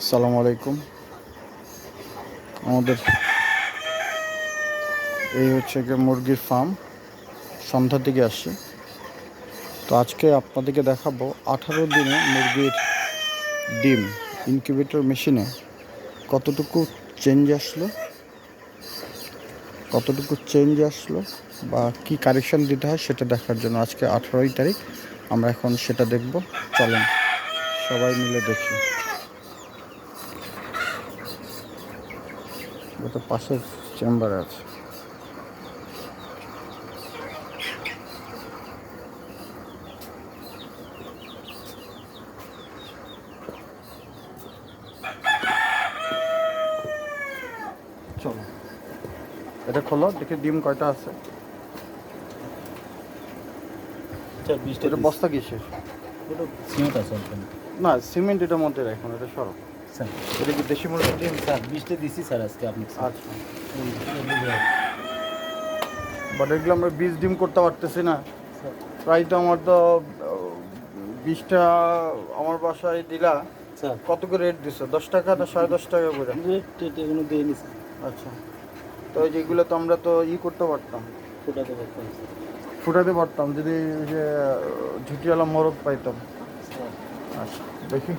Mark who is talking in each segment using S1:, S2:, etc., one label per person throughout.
S1: আসসালামু আলাইকুম। আমাদের এই হচ্ছে গিয়ে মুরগির ফার্ম। সন্ধ্যার দিকে আসছি, তো আজকে আপনাদেরকে দেখাবো 18 দিনে মুরগির ডিম ইনকিউবেটর মেশিনে কতটুকু চেঞ্জ আসলো বা কি কারেকশন দিতে হয় সেটা দেখার জন্য আজকে 18ই তারিখ আমরা এখন সেটা দেখব। চলেন সবাই মিলে দেখি। এটা পাশের চেম্বারে আছে। চলো এটা খোলো, দেখি ডিম কয়টা আছে। এটা বস্তা কিসের?
S2: সিমেন্ট আছে ওখানে।
S1: না, সিমেন্ট এটার মধ্যে রাখুন, এটা সরো।
S2: স্যার
S1: এটা কি দেশি মুরগির ডিম?
S2: স্যার 20টা দিছি স্যার আজকে আপনি।
S1: আচ্ছা, বাট এগুলো আমরা 20 ডিম করতে পারতেছি না। প্রায় তো আমার তো 20টা আমার বাসায় দিলা।
S2: স্যার
S1: কত করে রেট দিছো? 10 টাকা না 10.5 টাকা করে?
S2: রেট এগুলো দিয়ে নিছি।
S1: আচ্ছা, তো এই যেগুলো তো আমরা তো করতে পারতাম,
S2: ফোটাতে পারতাম
S1: ফুটাতে পারতাম যদি ওই যে ঝুটিওয়ালা মোরগ পাইতাম। আচ্ছা দেখি,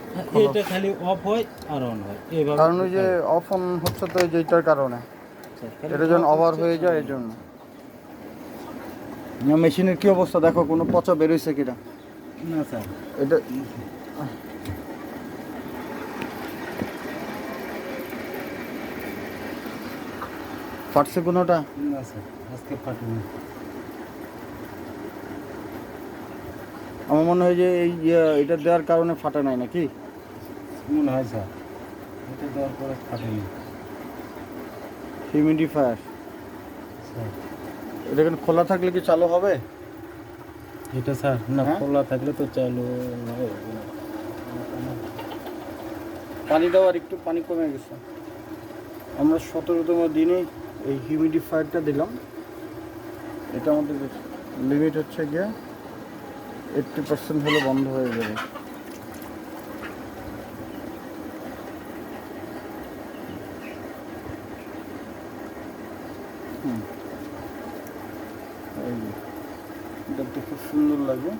S2: এটা খালি অফ হয় আর অন হয় এইভাবে।
S1: কারণ ওই যে অফ অন হচ্ছে তো এই যেটার কারণে, এটা যখন ওভার হয়ে যায় এই জন্য। মেশিনের কি অবস্থা দেখো, কোনো পচা বেরোইছে কিনা?
S2: না স্যার
S1: এটা ফাটছে কোনোটা?
S2: না স্যার আজকে ফাটেনি।
S1: আমার মনে হয় যে এই এটা দেওয়ার কারণে ফাটা নাই নাকি?
S2: মনে হয় স্যার এটা দেওয়ার পরে ফাটেনি
S1: হিউমিডিফায়ার।
S2: স্যার।
S1: এটা কিন্তু খোলা থাকলে কি চালু হবে?
S2: এটা স্যার না,
S1: হ্যাঁ?
S2: খোলা থাকলে তো চালু হবে না।
S1: পানি দেওয়ার একটু পানি কমে গেছে। আমরা 17তম দিনে এই হিউমিডিফায়ারটা দিলাম। এটা আমাদের লিমিট হচ্ছে গিয়ে 80% হলে বন্ধ হয়ে যাবে। এই যে, এটা দেখতে খুব সুন্দর লাগে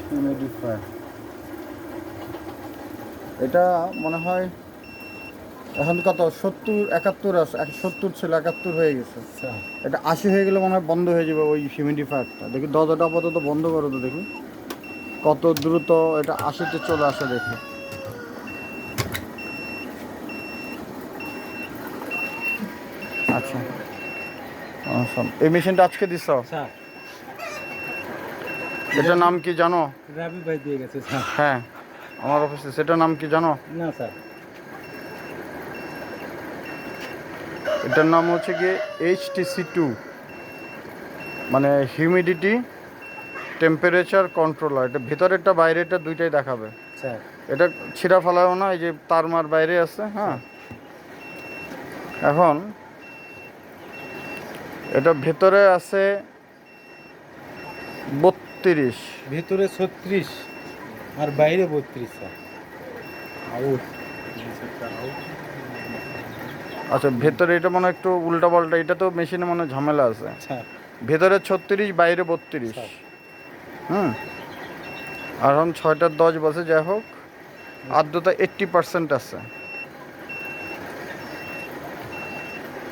S1: হিউমিডিফায়ার। এটা মনে হয় এখন কত 70-71 আছে, 70 ছিল 71 হয়ে গেছে।
S2: স্যার
S1: এটা 80 হয়ে গেলে মনে হয় বন্ধ হয়ে যাবে ওই হিউমিডিফায়ারটা। দেখি দরজাটা আপাতত বন্ধ করো তো, দেখি কত দ্রুত এটা 80-তে চলে আসে। দেখি আচ্ছা, এই মেশিনটা আজকে দিছ?
S2: স্যার
S1: এটার নাম কি জানো?
S2: রাবি ভাই দিয়ে গেছে স্যার।
S1: হ্যাঁ, আমার অফিসে। সেটার নাম কি জানো?
S2: না স্যার
S1: এটার নাম হচ্ছে কি HTC2, মানে হিউমিডিটি টেম্পারেচার কন্ট্রোলার। এটা ভেতরেরটা বাইরেরটা দুইটাই দেখাবে।
S2: স্যার
S1: এটা ছিঁড়া ফেলাও না, এই যে তারমার বাইরে আছে। হ্যাঁ, এখন এটা ভেতরে আছে 32,
S2: ভিতরে 36 আর বাইরে 32 স্যার। আউট
S1: আচ্ছা ভেতরে এটা মনে হয় একটু উল্টা পাল্টা, এটা তো মেশিনে মনে হয় ঝামেলা আছে।
S2: স্যার
S1: ভেতরে 36 বাইরে 32।
S2: স্যার।
S1: হুম, আর এখন 6টার 10 বাজে। যাই হোক, আর্দ্রতা 80% আছে।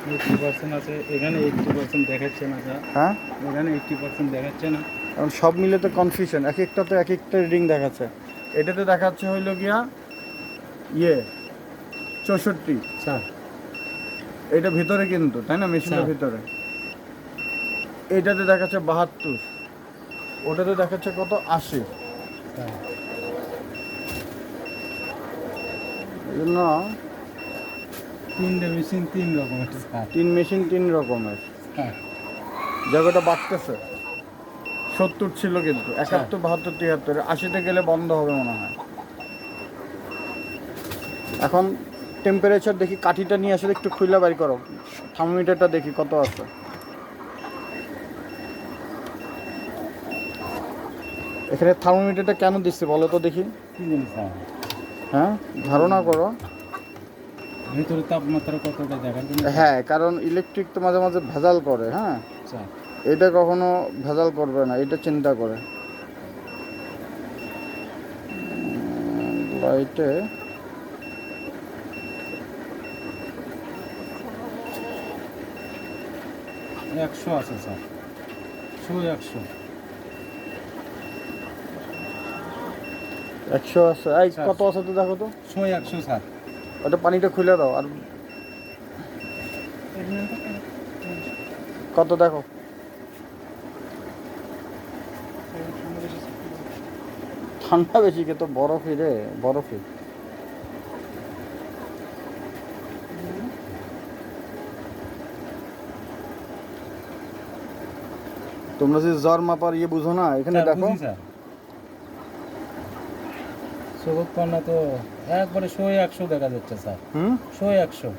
S2: 80% আছে এখানে, 80% দেখাচ্ছে না স্যার।
S1: হ্যাঁ,
S2: এখানে 80% দেখাচ্ছে না।
S1: এখন সব মিলে তো কনফিউশন, এক একটাতে এক একটা রিডিং দেখাচ্ছে। এটাতে দেখাচ্ছে হইল গিয়া 64।
S2: স্যার
S1: এটা ভিতরে কিন্তু, তাই না, মেশিনের
S2: স্যার।
S1: ভিতরে। এটাতে দেখাচ্ছে 72, ওটাতে দেখাচ্ছে কত 80।
S2: স্যার
S1: এই জন্য
S2: তিনটে মেশিন 3 রকমের স্যার।
S1: 3 মেশিন 3 রকমের।
S2: স্যার
S1: জায়গাটা বাড়তেছে। 70 ছিল কিন্তু 71, 72, 73, 80-তে গেলে বন্ধ হবে মনে হয়। এখন টেম্পারেচার দেখি, কাঠিটা নিয়ে আসলে একটু খুলে বাড়ি করো, থার্মোমিটারটা দেখি কত আছে। এখানে থার্মোমিটারটা কেন দিচ্ছে বলো তো দেখি।
S2: কি জানি স্যার।
S1: হ্যাঁ, ধারণা করো।
S2: ভিতরে তাপমাত্রা কতটা দেখার জন্য।
S1: হ্যাঁ, কারণ ইলেকট্রিক তো মাঝে মাঝে ভেজাল করে। হ্যাঁ,
S2: আচ্ছা
S1: এটা কখনো ভেজাল করবে না, এটা চিন্তা করে। লাইটে
S2: 100 আছে স্যার, 100
S1: 100 আছে। এই
S2: স্যার।
S1: কত আছে তো দেখো তো।
S2: 100 স্যার।
S1: ওটা পানিটা খুলে দাও। আর কত দেখো। ঠান্ডা বেশি কে তো বরফই রে, বরফই। তোমরা যে জ্বর মাপার ইয়ে বুঝো না, এখানে
S2: স্যার,
S1: দেখো।
S2: বুঝি স্যার। সবুজ পান্না তো একবারে 100 দেখা যাচ্ছে স্যার। 100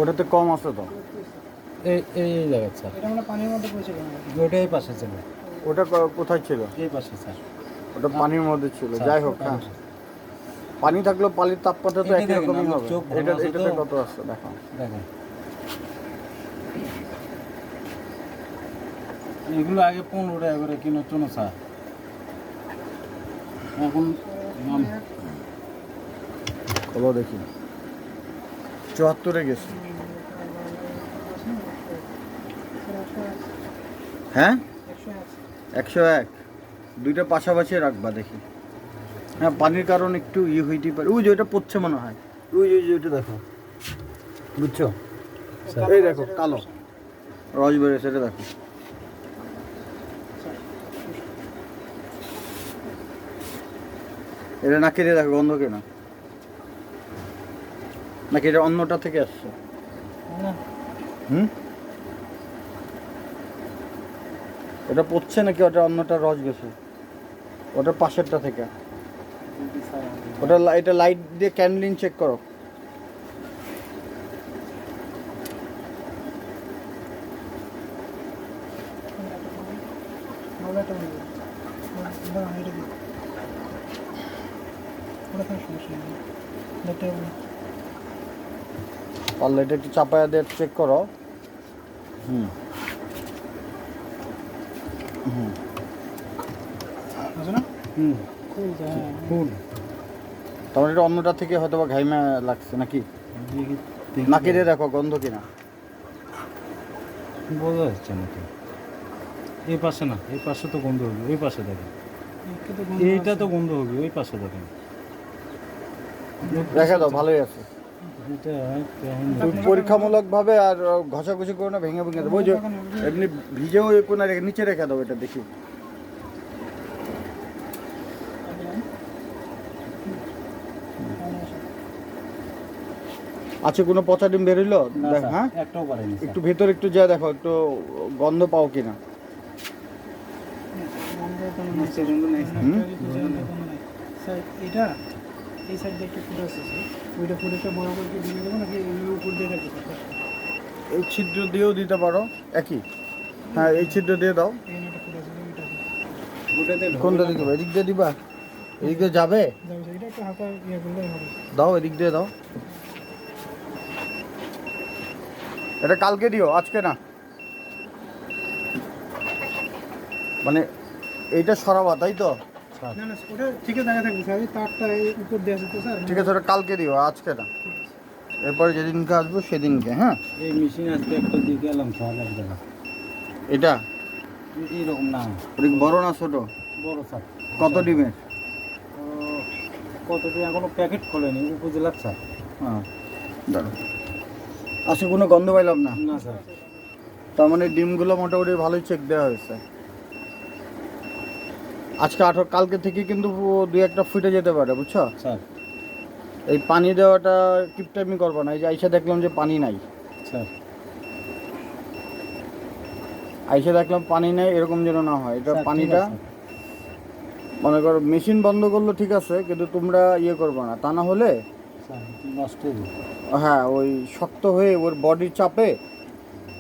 S1: ওটাতে কম আছে তো।
S2: এই এই জায়গা স্যার।
S3: এটা মানে পানির মধ্যে পড়েছে কেন?
S2: ওটাই পাশে ছিল,
S1: ওটা কোথায় ছিল?
S2: এই পাশে স্যার।
S1: ওটা পানির মধ্যে ছিল।
S2: স্যার,
S1: যাই হোক, হ্যাঁ, পানি থাকলেও পানির তাপমাত্রা তো
S2: এটা
S1: একই
S2: দেখেন,
S1: রকমই
S2: আমার
S1: হবে।
S2: চোখ ভালো আছে
S1: এটাতে
S2: তো।
S1: কত আছে দেখো।
S2: দেখেন, এগুলো আগে 15 টাকা করে কিলো চুনো স্যার, এখন
S1: বলো দেখি। 74-এ গেছে। হ্যাঁ, 101। দুইটা পাশাপাশি রাখবা দেখি। হ্যাঁ, পানির কারণ একটু ইয়ে হইতেই পারে। ওই যে ওটা পড়ছে মনে হয়। ওই যে ওইটা দেখো, বুঝছো? এই দেখো কালো রস বেরোছে, এটা দেখো। এটা নাকি দিয়ে দেখো গন্ধ কেনা, নাকি এটা অন্যটা থেকে আসছে?
S2: না,
S1: হুম, এটা পড়ছে নাকি ওটা অন্যটা রস গেছে? ওটা পাশেরটা থেকে। ওটা এটা লাইট দিয়ে ক্যান্ডেলিং চেক করো।
S3: মজাটা বলবো। দাঁড়ান, এটা দিই। ওটা কোনো সমস্যা নেই। দেখতে হবে না।
S1: পারলে এটা একটু চাপায়া দিয়ে চেক করো। হুম হুম
S3: আছে না?
S2: হুম,
S3: খুব হ্যাঁ।
S2: ফুল
S1: তারপরে এটা অন্যটা থেকে হয়তো বা ঘাইমা লাগছে নাকি। নাকি দিয়ে দেখো গন্ধ কিনা।
S2: বোঝা যাচ্ছে না তো। এই পাশে না, এই পাশে তো গন্ধ হবে, ওই পাশে দেখেন।
S3: একটু তো গন্ধ
S2: এইটা
S3: আছে।
S2: তো গন্ধ হবে, ওই পাশে দেখেন।
S1: দেখা দাও, ভালোই আছে।
S2: এটা কেমন
S1: তুমি পরীক্ষামূলকভাবে আর ঘষাঘষি করো না, ভেঙে ভেঙে দেবো। ওই যে এমনি ভিজেও কোনা রেখে নিচে রেখে দাও এটা দেখি। আচ্ছা, কোনো পচা ডিম বেরোইলো?
S2: না
S1: দেখ,
S2: স্যার,
S1: হ্যাঁ,
S2: একটাও পারেনি স্যার।
S1: একটু ভেতর একটু যা দেখো, একটু গন্ধ পাও কিনা।
S3: গন্ধ কোনো
S2: না,
S3: নেই।
S2: সে গন্ধ নেই স্যার।
S1: হুম?
S3: একটা কিছু গন্ধ কোনো নেই। স্যার, এটা এই সাইড দিয়ে একটু ফুটে আছে স্যার। ওইটা ফুটেটা বড় করে কি দিয়ে দেবো নাকি এমনি উপর দিয়ে রাখবো স্যার?
S1: এই ছিদ্র দিয়েও দিতে পারো, একই। হ্যাঁ, এই ছিদ্র দিয়ে দাও।
S3: এখানে একটা ফুটে আছে, ওইটা দিই।
S2: ওটাতে ঢোকে
S1: কোনটা
S2: না
S1: দিকে?
S2: তো।
S1: এদিক দিয়ে দিবা? এদিক দিয়ে যাবে?
S3: যাবে স্যার, এটা একটু হালকা ইয়ে করলেই হবে।
S1: দাও, এদিক দিয়ে দাও। এটা কালকে দিও, আজকে না। মানে এইটা সরাবা, তাই তো?
S2: স্যার,
S3: না না, ওটা ঠিক আছে, জায়গা থাকবে স্যার। এই তারটা এই উপর দিয়ে আছে তো স্যার।
S1: ঠিক আছে, ওটা কালকে দিও, আজকে না। এরপরে যেদিনকে আসবো সেদিনকে। হ্যাঁ,
S2: এই মেশিন আজকে একটা দিয়ে গেলাম স্যার, এক জায়গা।
S1: এটা
S2: এইরকম না,
S1: ওটা কি বড় না ছোট?
S2: বড় স্যার।
S1: কত ডিমের?
S2: কতদিন এখনো প্যাকেট খোলেনি, উপজেলার স্যার।
S1: হ্যাঁ, দাঁড়াও। আজকে কোনো গন্ধ পাইলাম না।
S2: না স্যার।
S1: তার মানে ডিমগুলো মোটামুটি ভালোই চেক দেওয়া হয়েছে। আজকে কালকে থেকে কিন্তু দুই একটা ফুটে যেতে পারে, বুঝছো?
S2: স্যার,
S1: এই পানি দেওয়াটা কিপটামি করবো না। এই যে আইসা দেখলাম যে পানি নাই,
S2: স্যার।
S1: আইসা দেখলাম পানি নেই, এরকম যেন না হয়। এটা
S2: স্যার, ঠিক
S1: পানিটা
S2: আছে।
S1: মনে করো মেশিন বন্ধ করলো ঠিক আছে, কিন্তু তোমরা ইয়ে করবে না, তা না হলে
S2: স্যার, নষ্ট হয়ে যাবে।
S1: হ্যাঁ, ওই শক্ত হয়ে ওর বডির চাপে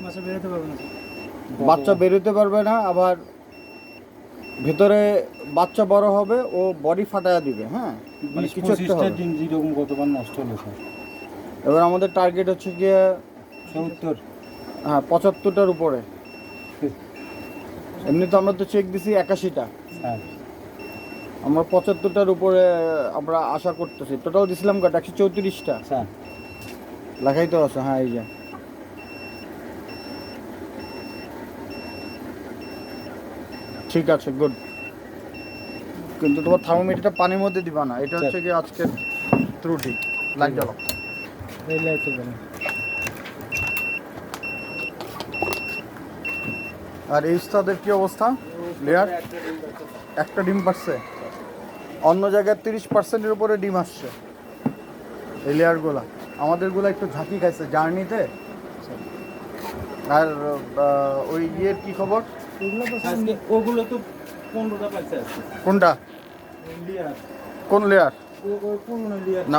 S3: বাচ্চা বেরোতে পারবে না স্যার।
S1: বাচ্চা বেরোতে পারবে না। আবার ভেতরে বাচ্চা বড় হবে ও বডি ফাটায়া দিবে, হ্যাঁ মানে কিছু একটা হবে।
S2: ডিম যেরকম গতবার নষ্ট হলো স্যার।
S1: এবার আমাদের টার্গেট হচ্ছে গিয়ে
S2: 70।
S1: হ্যাঁ 75টার উপরে। এমনি তো আমরা তো চেক দিছি 81টা,
S2: হ্যাঁ
S1: আমরা 75টার উপরে আমরা আশা করতেছি। টোটাল দিছিলাম কত 134টা
S2: স্যার।
S1: লেখাই তো আছে, হ্যাঁ এই যে। ঠিক আছে, গুড। কিন্তু তোমার থার্মোমিটারটা পানির মধ্যে দিবা না, এটা হচ্ছে কি আজকের ত্রুটি। লাইট জ্বালাও।
S2: এই লাইট বলেন।
S1: আর এই উস্তাদের কি অবস্থা? লেয়ার একটা ডিম পারছে, অন্য জায়গায় 30%-এর উপরে ডিম আসছে এই লেয়ারগুলা। আমাদেরগুলো একটু ঝাঁকি খাইছে জার্নিতে। আর ওই ইয়ের কি খবর?
S3: ওগুলো তো স্যার
S2: আজকে ওগুলো তো 15টা পাইছে আজকে।
S1: কোনটা?
S2: লিয়ার
S1: কোন লেয়ার?
S3: ওই পুরনো লিয়ার
S1: না